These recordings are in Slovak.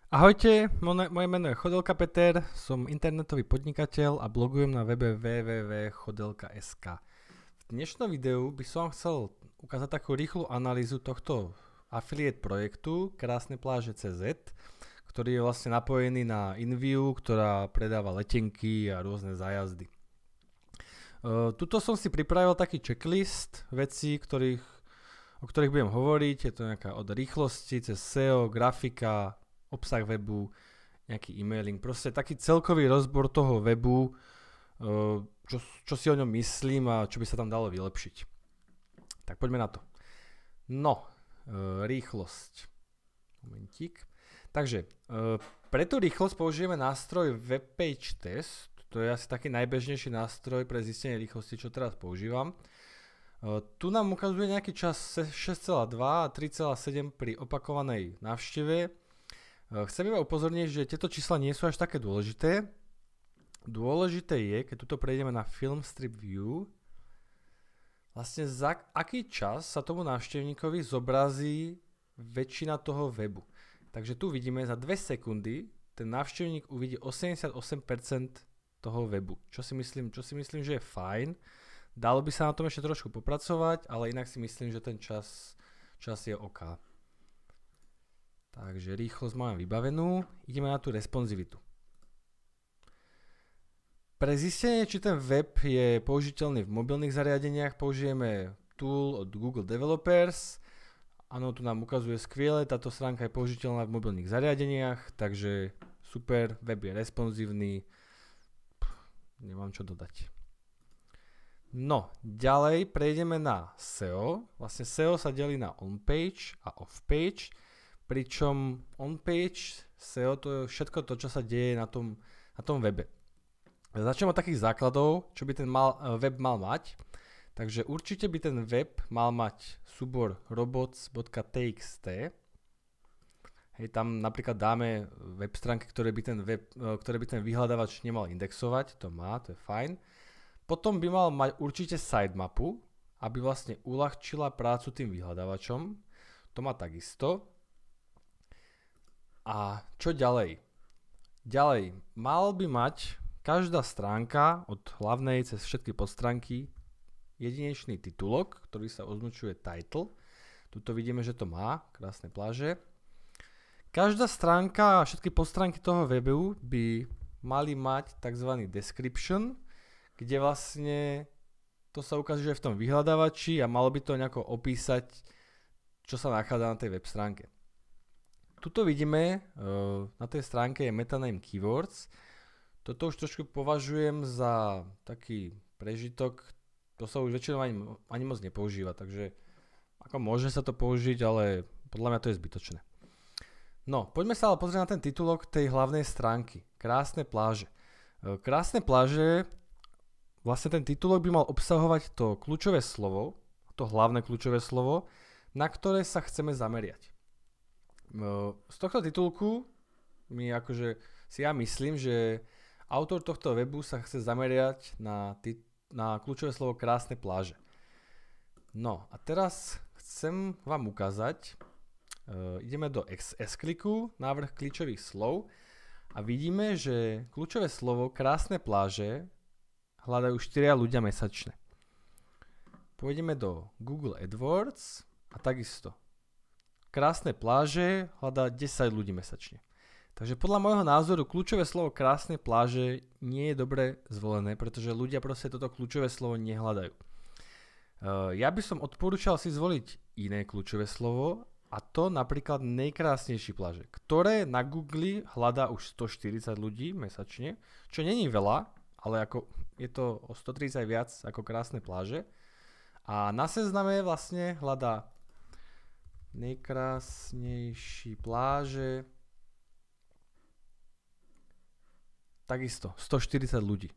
Ahojte, moje meno je Chodelka Peter, som internetový podnikateľ a blogujem na webe www.chodelka.sk. V dnešnom videu by som chcel ukázať takú rýchlu analýzu tohto affiliate projektu Krásne pláže CZ, ktorý je vlastne napojený na InView, ktorá predáva letenky a rôzne zájazdy. Tuto som si pripravil taký checklist vecí, o ktorých budem hovoriť. Je to nejaká od rýchlosti cez SEO, grafika, obsah webu, nejaký e-mailing, proste taký celkový rozbor toho webu, čo si o ňom myslím a čo by sa tam dalo vylepšiť. Tak poďme na to. No, rýchlosť. Momentík. Takže, pre tú rýchlosť použijeme nástroj Webpage Test. To je asi taký najbežnejší nástroj pre zistenie rýchlosti, čo teraz používam. Tu nám ukazuje nejaký čas 6,2 a 3,7 pri opakovanej návšteve. Chcem iba upozorniť, že tieto čísla nie sú až také dôležité. Dôležité je, keď tuto prejdeme na Film Strip View, vlastne za aký čas sa tomu návštevníkovi zobrazí väčšina toho webu. Takže tu vidíme, za 2 sekundy ten návštevník uvidí 88% toho webu, čo si myslím, že je fajn. Dalo by sa na tom ešte trošku popracovať, ale inak si myslím, že ten čas je OK. Takže rýchlosť máme vybavenú, ideme na tú responsivitu. Pre zistenie, či ten web je použiteľný v mobilných zariadeniach, použijeme tool od Google Developers. Áno, tu nám ukazuje skviele, táto stránka je použiteľná v mobilných zariadeniach, takže super, web je responsívny, nemám čo dodať. No, ďalej prejdeme na SEO. Vlastne SEO sa delí na on-page a off-page, pričom on-page SEO to je všetko to, čo sa deje na tom webe. Začnem od takých základov, čo by ten web mal mať. Takže určite by ten web mal mať súbor robots.txt. Hej, tam napríklad dáme web stránky, ktoré by ten vyhľadávač nemal indexovať. To je fajn. Potom by mal mať určite sitemapu, aby vlastne uľahčila prácu tým vyhľadávačom. To má takisto. A čo ďalej? Ďalej, mal by mať každá stránka od hlavnej cez všetky podstránky jedinečný titulok, ktorý sa označuje title. Tuto vidíme, že to má, krásne pláže. Každá stránka a všetky podstránky toho webu by mali mať tzv. Description, kde vlastne to sa ukáže v tom vyhľadávači a malo by to nejako opísať, čo sa nachádza na tej web stránke. Tuto vidíme, na tej stránke je metaname keywords. Toto už trošku považujem za taký prežitok, to sa už väčšinou ani moc nepoužíva, takže ako môže sa to použiť, ale podľa mňa to je zbytočné. No, poďme sa ale pozrieť na ten titulok tej hlavnej stránky. Krásne pláže. Krásne pláže, vlastne ten titulok by mal obsahovať to kľúčové slovo, to hlavné kľúčové slovo, na ktoré sa chceme zameriať. Z tohto titulku si ja myslím, že autor tohto webu sa chce zameriať na kľúčové slovo krásne pláže. No a teraz chcem vám ukázať, ideme do S-kliku, návrh kľúčových slov a vidíme, že kľúčové slovo krásne pláže hľadajú 4 ľudia mesačne. Pôjdeme do Google AdWords a takisto. Krásne pláže hľadá 10 ľudí mesačne. Takže podľa môjho názoru kľúčové slovo krásne pláže nie je dobre zvolené, pretože ľudia proste toto kľúčové slovo nehľadajú. Ja by som odporúčal si zvoliť iné kľúčové slovo, a to napríklad najkrásnejší pláže, ktoré na Google hľadá už 140 ľudí mesačne, čo není veľa, ale ako je to o 130 viac ako krásne pláže. A na sezname vlastne hľadá najkrásnejší pláže takisto 140 ľudí.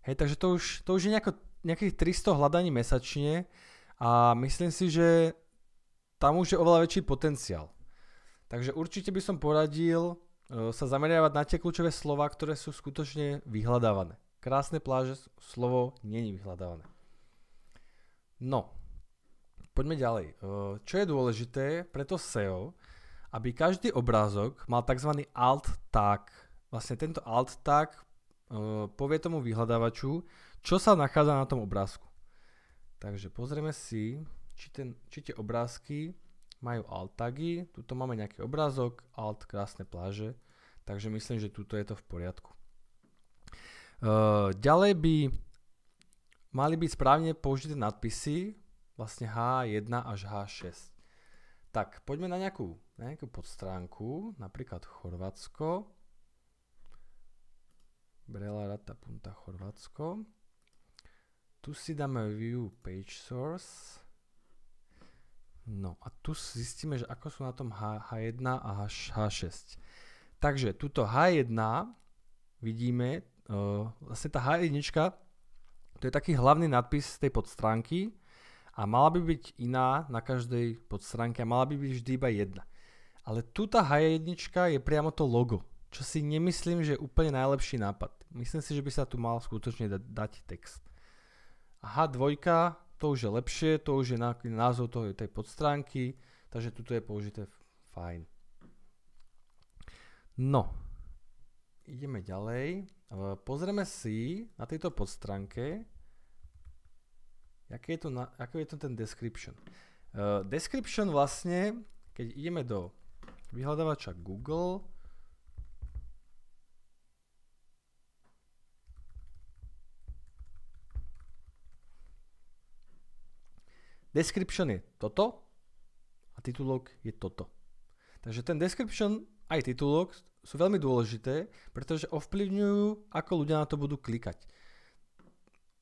Hej, takže to už je nejakých 300 hľadaní mesačne a myslím si, že tam už je oveľa väčší potenciál. Takže určite by som poradil sa zameriavať na tie kľúčové slova, ktoré sú skutočne vyhľadávané. Krásne pláže slovo nie je vyhľadávané. No, poďme ďalej. Čo je dôležité pre to SEO, aby každý obrázok mal tzv. Alt tag. Vlastne tento Alt tag povie tomu vyhľadávaču, čo sa nachádza na tom obrázku. Takže pozrieme si, či tie obrázky majú Alt tagy. Tuto máme nejaký obrázok, Alt krásne pláže, takže myslím, že tuto je to v poriadku. Ďalej by mali byť správne použité nadpisy, vlastne H1 až H6. Tak, poďme na nejakú podstránku, napríklad Chorvátsko. Brela Rata Punta Chorvátsko. Tu si dáme View Page Source. No a tu zistíme, že ako sú na tom H1 a H6. Takže tuto H1 vidíme, vlastne tá H1, to je taký hlavný nadpis tej podstránky a mala by byť iná na každej podstránke a mala by byť vždy iba jedna. Ale tu tá H1 je priamo to logo, čo si nemyslím, že je úplne najlepší nápad. Myslím si, že by sa tu mal skutočne dať text. A H2, to už je lepšie, to už je názov tej podstránky, takže tuto je použité fajn. No, ideme ďalej. Pozrieme si na tejto podstránke, aký je to ten description. Description vlastne, keď ideme do vyhľadávača Google, description je toto a titulok je toto. Takže ten description aj titulok sú veľmi dôležité, pretože ovplyvňujú, ako ľudia na to budú klikať.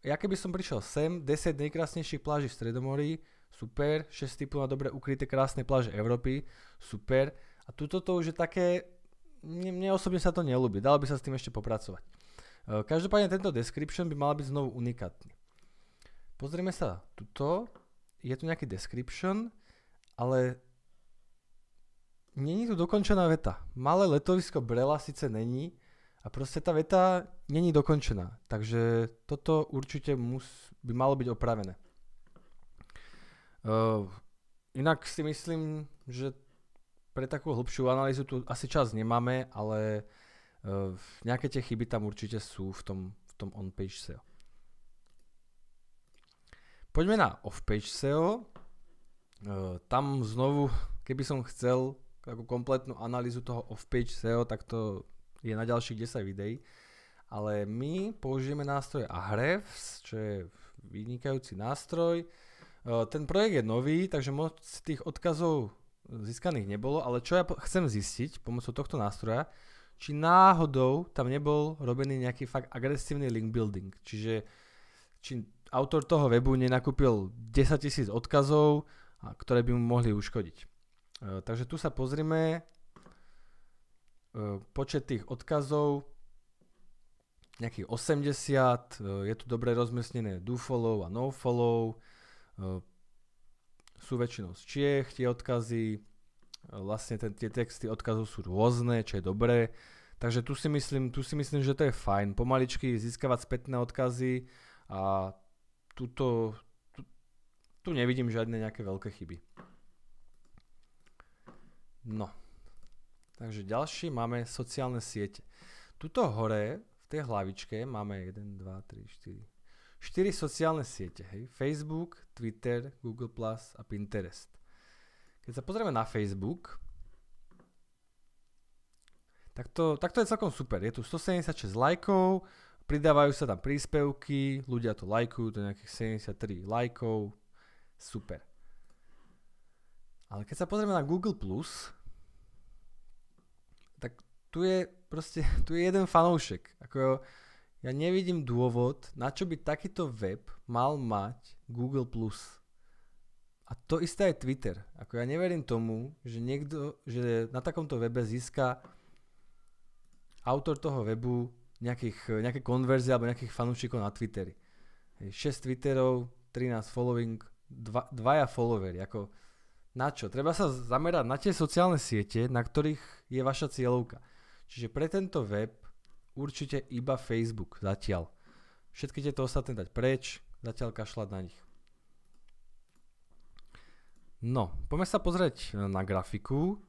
Ja keby som prišiel sem, 10 najkrásnejších pláží v Stredomorí, super, 6 typov na dobre ukryté krásne pláže Európy, super. A tuto to už je také, mne osobne sa to neľúbi, dalo by sa s tým ešte popracovať. Každopádne tento description by mal byť znovu unikátny. Pozrieme sa tuto, je tu nejaký description, ale není tu dokončená veta. Malé letovisko Brela síce není a proste tá veta není dokončená. Takže toto určite by malo byť opravené. Inak si myslím, že pre takú hlbšiu analýzu tu asi čas nemáme, ale nejaké tie chyby tam určite sú v tom on-page SEO. Poďme na off-page SEO. Tam znovu, keby som chcel takú kompletnú analýzu toho off-page SEO, tak to je na ďalších 10 videí. Ale my použijeme nástroj Ahrefs, čo je vynikajúci nástroj. Ten projekt je nový, takže moc tých odkazov získaných nebolo, ale čo ja chcem zistiť pomocou tohto nástroja, či náhodou tam nebol robený nejaký fakt agresívny link building. Čiže či autor toho webu nenakúpil 10 000 odkazov, ktoré by mu mohli uškodiť. Takže tu sa pozrime, počet tých odkazov, nejakých 80, je tu dobre rozmiestnené do follow a no follow, sú väčšinou z Čiech tie odkazy, vlastne tie texty odkazov sú rôzne, čo je dobré, takže tu si myslím, že to je fajn, pomaličky získavať spätné odkazy a tu nevidím žiadne nejaké veľké chyby. No, takže ďalší máme sociálne siete. Tuto hore v tej hlavičke máme 1, 2, 3, 4 sociálne siete. Hej? Facebook, Twitter, Google+, a Pinterest. Keď sa pozrieme na Facebook, tak to je celkom super. Je tu 176 lajkov, pridávajú sa tam príspevky, ľudia to lajkujú, to je nejakých 73 lajkov, super. Ale keď sa pozrieme na Google+, tak tu je jeden fanúšek. Ako ja nevidím dôvod, na čo by takýto web mal mať Google+. A to isté aj Twitter. Ako ja neverím tomu, že že na takomto webe získa autor toho webu nejaké konverzie alebo nejakých fanúšikov na Twitteri. 6 Twitterov, 13 following, 2 followery. Ako na čo? Treba sa zamerať na tie sociálne siete, na ktorých je vaša cieľovka. Čiže pre tento web určite iba Facebook zatiaľ. Všetky tieto ostatné dať preč, zatiaľ kašľať na nich. No, poďme sa pozrieť na grafiku.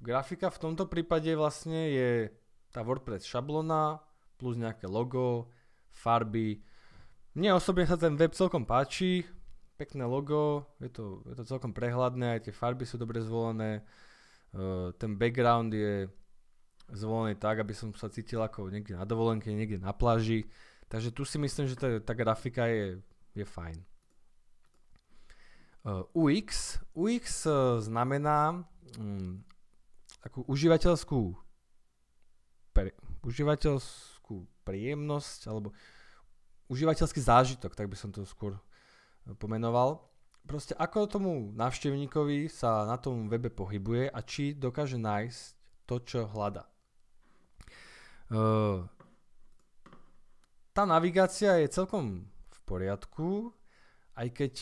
grafika v tomto prípade vlastne je tá WordPress šablona plus nejaké logo, farby. Mne osobne sa ten web celkom páči, pekné logo, je to celkom prehľadné, aj tie farby sú dobre zvolené, ten background je zvolený tak, aby som sa cítil ako niekde na dovolenke, niekde na pláži, takže tu si myslím, že tá grafika je fajn. UX znamená takú užívateľskú príjemnosť alebo užívateľský zážitok, tak by som to skôr pomenoval. Proste ako tomu návštevníkovi sa na tom webe pohybuje a či dokáže nájsť to, čo hľada. Tá navigácia je celkom v poriadku, aj keď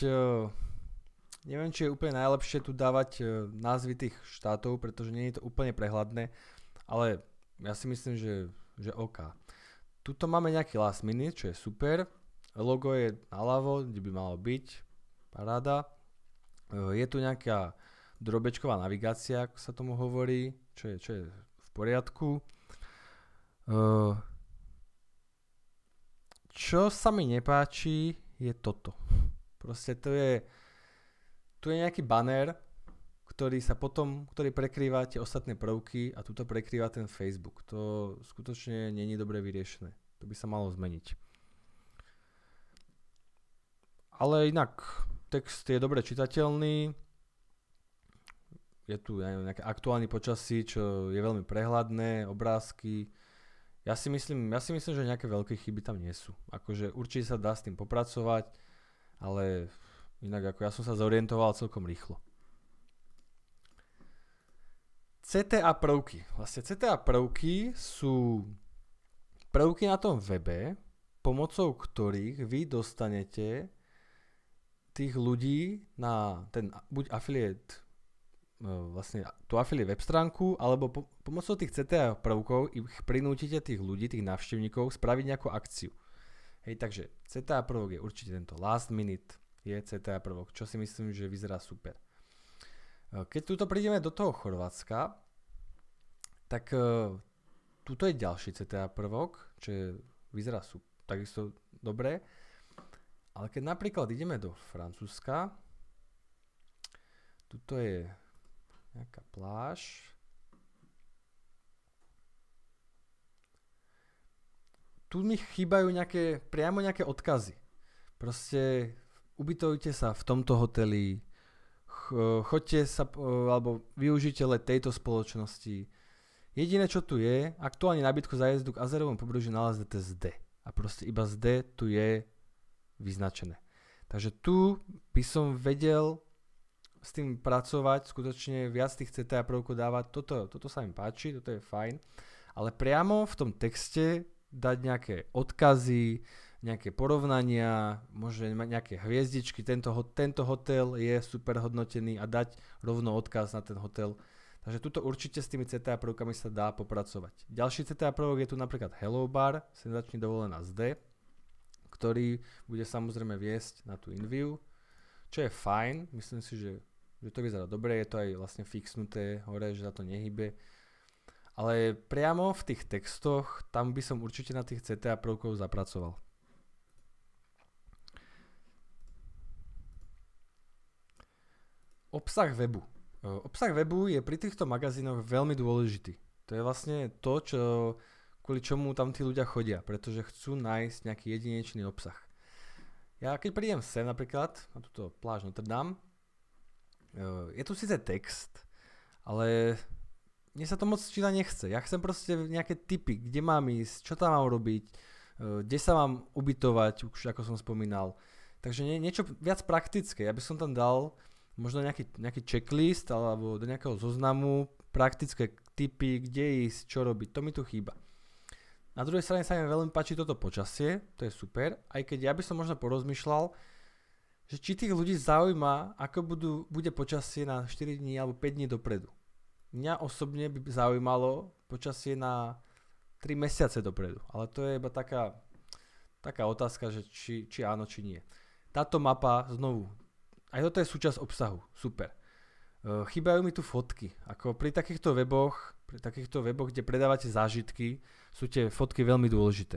neviem, či je úplne najlepšie tu dávať názvy tých štátov, pretože nie je to úplne prehľadné, ale ja si myslím, že OK. Tuto máme nejaký last minute, čo je super. Logo je naľavo, kde by malo byť. Paráda. Je tu nejaká drobečková navigácia, ako sa tomu hovorí, čo je v poriadku. Čo sa mi nepáči, je toto. Proste tu je nejaký banner, ktorý prekrýva tie ostatné prvky a tuto prekrýva ten Facebook. To skutočne nie je dobre vyriešené. To by sa malo zmeniť. Ale inak text je dobre čitateľný. Je tu nejaké aktuálne počasí, čo je veľmi prehľadné, obrázky. Ja si myslím, že nejaké veľké chyby tam nie sú. Akože určite sa dá s tým popracovať, ale inak ako ja som sa zorientoval celkom rýchlo. CTA prvky. Vlastne CTA prvky sú prvky na tom webe, pomocou ktorých vy dostanete tých ľudí na ten buď affiliate, vlastne tú affiliate web stránku, alebo pomocou tých CTA prvkov ich prinútite tých ľudí, tých návštevníkov spraviť nejakú akciu. Hej, takže CTA prvok je určite tento last minute, je CTA prvok, čo si myslím, že vyzerá super. Keď tuto prídeme do toho Chorvátska, tak tuto je ďalší CTA prvok, čo vyzerá takisto dobre. Ale keď napríklad ideme do Francúzska, tuto je nejaká pláž. Tu mi chýbajú priamo nejaké odkazy. Proste ubytujte sa v tomto hoteli, choďte sa, alebo využite let tejto spoločnosti. Jediné, čo tu je, aktuálne nábytku zájazdu k Azerovom pobrežiu nalezete z D. A proste iba z D tu je vyznačené. Takže tu by som vedel s tým pracovať, skutočne viac tých CTA prvkov dávať. Toto sa mi páči, toto je fajn. Ale priamo v tom texte dať nejaké odkazy, nejaké porovnania, možno nejaké hviezdičky, tento hotel je super hodnotený a dať rovno odkaz na ten hotel. Takže tuto určite s tými CTA prvkami sa dá popracovať. Ďalší CTA prvok je tu napríklad Hello Bar, senzačne dovolená z D, ktorý bude samozrejme viesť na tú InView, čo je fajn, myslím si, že to vyzerá dobre, je to aj vlastne fixnuté hore, že sa to nehybe. Ale priamo v tých textoch, tam by som určite na tých CTA prvkov zapracoval. Obsah webu. Obsah webu je pri týchto magazínoch veľmi dôležitý. To je vlastne to, kvôli čomu tam tí ľudia chodia, pretože chcú nájsť nejaký jedinečný obsah. Ja keď prídem sem napríklad, na túto pláž Notre Dame, je tu síce text, ale mne sa to moc čítať nechce. Ja chcem proste nejaké tipy, kde mám ísť, čo tam mám robiť, kde sa mám ubytovať, už ako som spomínal. Takže niečo viac praktické. Ja by som tam dal možno nejaký checklist alebo do nejakého zoznamu praktické tipy, kde ísť, čo robiť. To mi tu chýba. Na druhej strane sa mi veľmi páči toto počasie, to je super, aj keď ja by som možno porozmýšľal, že či tých ľudí zaujíma, ako bude počasie na 4 dní alebo 5 dní dopredu. Mňa osobne by zaujímalo počasie na 3 mesiace dopredu, ale to je iba taká otázka, že či áno, či nie. Táto mapa znovu, aj toto je súčasť obsahu, super. Chýbajú mi tu fotky. Ako pri takýchto weboch, kde predávate zážitky, sú tie fotky veľmi dôležité.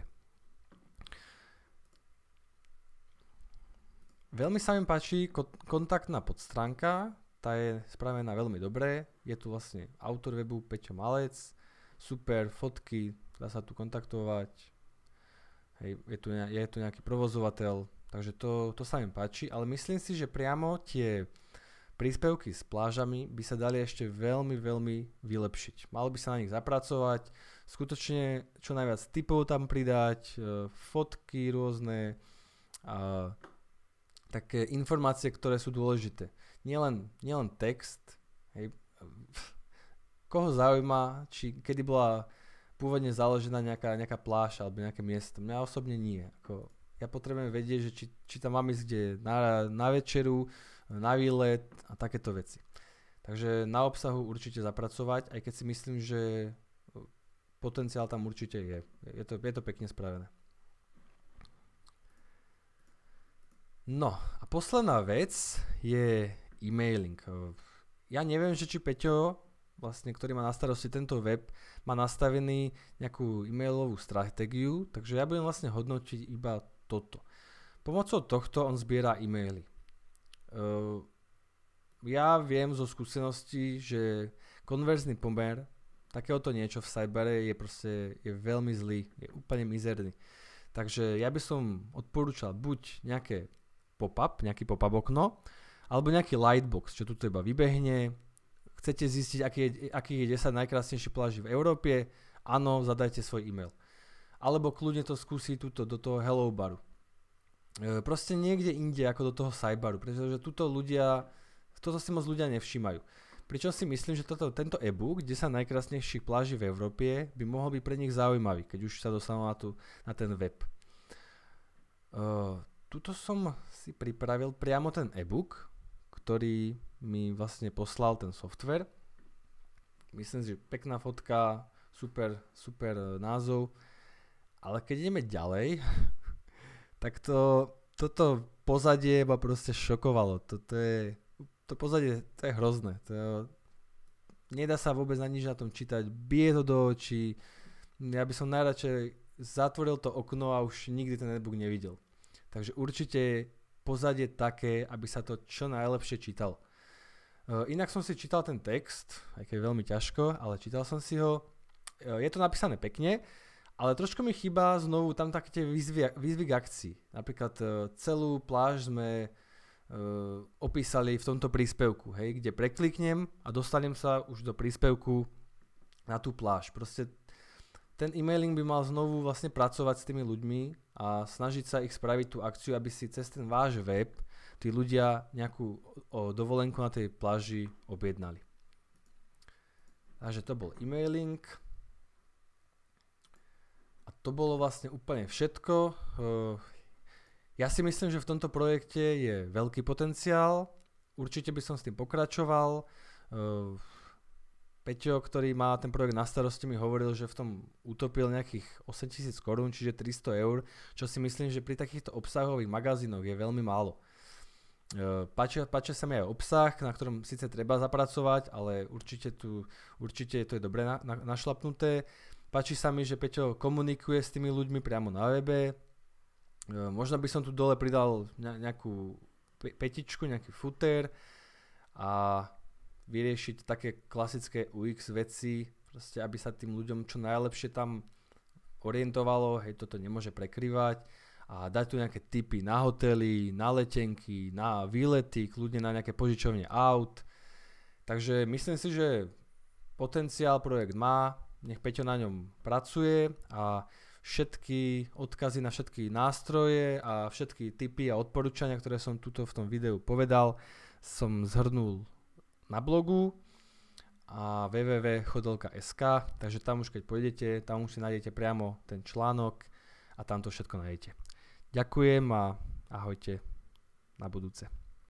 Veľmi sa mi páči kontaktná podstránka, tá je spravená veľmi dobre. Je tu vlastne autor webu Peťo Malec, super fotky, dá sa tu kontaktovať. Hej, je tu nejaký provozovateľ, takže to sa mi páči, ale myslím si, že priamo tie príspevky s plážami by sa dali ešte veľmi, veľmi vylepšiť. Malo by sa na nich zapracovať, skutočne čo najviac tipov tam pridať, fotky rôzne, také informácie, ktoré sú dôležité. Nielen text, hej, koho zaujíma, či kedy bola pôvodne založená nejaká pláž alebo nejaké miesto. Mňa osobne nie. Ja potrebujem vedieť, že či tam mám ísť kde na večeru, na výlet a takéto veci. Takže na obsahu určite zapracovať, aj keď si myslím, že potenciál tam určite je. Je to pekne spravené. No a posledná vec je e-mailing. Ja neviem, že či Peťo, vlastne, ktorý má na starosti tento web, má nastavený nejakú e-mailovú stratégiu, takže ja budem vlastne hodnotiť iba toto. Pomocou tohto on zbiera e-maily. Ja viem zo skúseností, že konverzný pomer takéhoto niečo v Sidebare je veľmi zlý, je úplne mizerný. Takže ja by som odporúčal buď nejaký pop-up okno, alebo nejaký lightbox, čo tu iba vybehne. Chcete zistiť, aký je 10 najkrásnejších pláží v Európe? Áno, zadajte svoj e-mail. Alebo kľudne to skúsi do toho Hello baru. Proste niekde inde ako do toho Sidebaru, pretože toto si moc ľudia nevšímajú. Pričom si myslím, že tento e-book, 10 najkrásnejších pláží v Európe, by mohol byť pre nich zaujímavý, keď už sa dostanú na ten web. Tuto som si pripravil priamo ten e-book, ktorý mi vlastne poslal ten software. Myslím, že pekná fotka, super názov. Ale keď ideme ďalej, tak toto pozadie ma proste šokovalo. To pozadie, to je hrozné. Nedá sa vôbec na nič na tom čítať. Bije to do očí. Ja by som najradšej zatvoril to okno a už nikdy ten e-book nevidel. Takže určite pozadie také, aby sa to čo najlepšie čítalo. Inak som si čítal ten text, aj keď je veľmi ťažko, ale čítal som si ho. Je to napísané pekne, ale trošku mi chýba znovu tam také tie výzvy k akcii. Napríklad celú pláž sme opísali v tomto príspevku, hej, kde prekliknem a dostanem sa už do príspevku na tú pláž. Proste ten e-mailing by mal znovu vlastne pracovať s tými ľuďmi a snažiť sa ich spraviť tú akciu, aby si cez ten váš web tí ľudia nejakú dovolenku na tej pláži objednali. Takže to bol e-mailing. A to bolo vlastne úplne všetko. Ja si myslím, že v tomto projekte je veľký potenciál. Určite by som s tým pokračoval. Peťo, ktorý má ten projekt na starosti, mi hovoril, že v tom utopil nejakých 8 000 korún, čiže 300 eur, čo si myslím, že pri takýchto obsahových magazínoch je veľmi málo. Páči sa mi aj obsah, na ktorom síce treba zapracovať, ale určite to je dobre našlapnuté. Páči sa mi, že Peťo komunikuje s tými ľuďmi priamo na webe. Možno by som tu dole pridal nejakú petičku, nejaký footer a vyriešiť také klasické UX veci, proste aby sa tým ľuďom čo najlepšie tam orientovalo, hej, toto nemôže prekrývať a dať tu nejaké tipy na hotely, na letenky, na výlety, kľudne na nejaké požičovne aut. Takže myslím si, že potenciál projekt má, nech Peťo na ňom pracuje a všetky odkazy na všetky nástroje a všetky tipy a odporúčania, ktoré som tuto v tom videu povedal, som zhrnul na blogu a www.chodelka.sk, takže tam už keď pôjdete, tam už si nájdete priamo ten článok a tam to všetko nájdete. Ďakujem a ahojte na budúce.